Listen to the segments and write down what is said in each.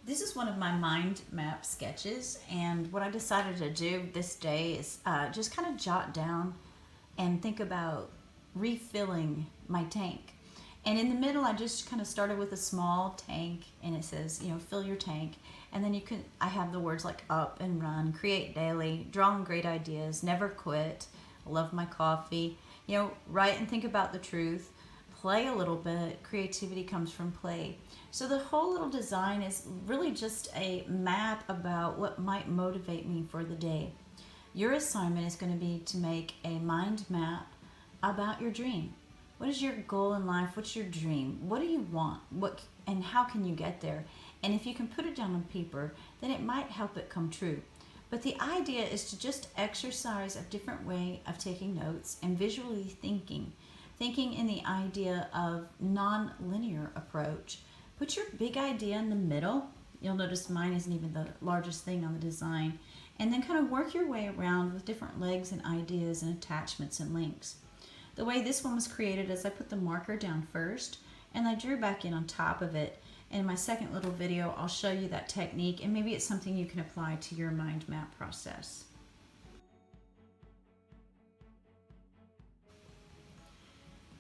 This is one of my mind map sketches, and what I decided to do this day is just kind of jot down and think about refilling my tank. And in the middle, I just kind of started with a small tank, and it says, fill your tank. And then I have the words like up and run, create daily, draw on great ideas, never quit, love my coffee, write and think about the truth, play a little bit. Creativity comes from play. So the whole little design is really just a map about what might motivate me for the day. Your assignment is going to be to make a mind map about your dream. What is your goal in life? What's your dream? What do you want? And how can you get there? And if you can put it down on paper, then it might help it come true. But the idea is to just exercise a different way of taking notes and visually thinking in the idea of non-linear approach. Put your big idea in the middle. You'll notice mine isn't even the largest thing on the design. And then kind of work your way around with different legs and ideas and attachments and links. The way this one was created is I put the marker down first and I drew back in on top of it. In my second little video, I'll show you that technique, and maybe it's something you can apply to your mind map process.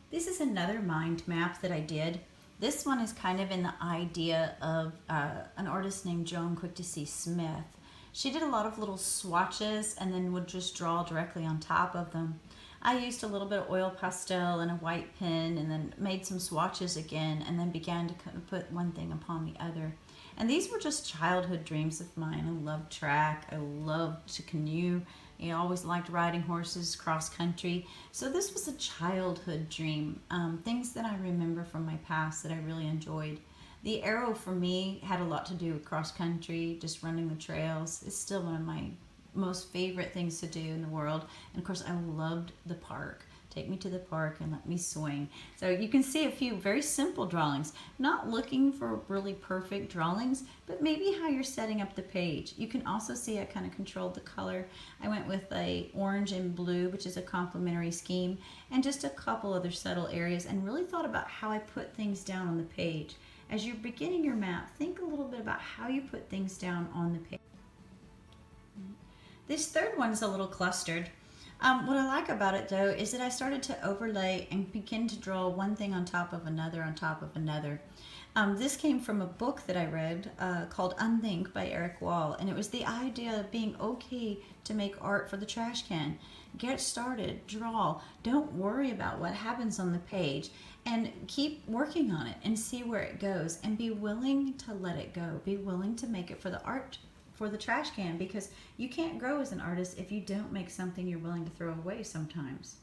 This is another mind map that I did. This one is kind of in the idea of an artist named Joan Quick to See Smith. She did a lot of little swatches and then would just draw directly on top of them. I used a little bit of oil pastel and a white pen and then made some swatches again and then began to kind of put one thing upon the other. And these were just childhood dreams of mine. I loved track. I loved to canoe. I always liked riding horses cross country. So this was a childhood dream. Things that I remember from my past that I really enjoyed. The arrow for me had a lot to do with cross country, just running the trails. It's still one of my most favorite things to do in the world. And of course, I loved the park. Take me to the park and let me swing. So you can see a few very simple drawings. Not looking for really perfect drawings, but maybe how you're setting up the page. You can also see I kind of controlled the color. I went with a orange and blue, which is a complementary scheme, and just a couple other subtle areas, and really thought about how I put things down on the page. As you're beginning your map, think a little bit about how you put things down on the page. This third one is a little clustered. What I like about it though is that I started to overlay and begin to draw one thing on top of another on top of another. This came from a book that I read called Unthink by Eric Wall, and it was the idea of being okay to make art for the trash can. Get started, draw, don't worry about what happens on the page, and keep working on it and see where it goes, and be willing to let it go. Be willing to make it for the art, for the trash can, because you can't grow as an artist if you don't make something you're willing to throw away sometimes.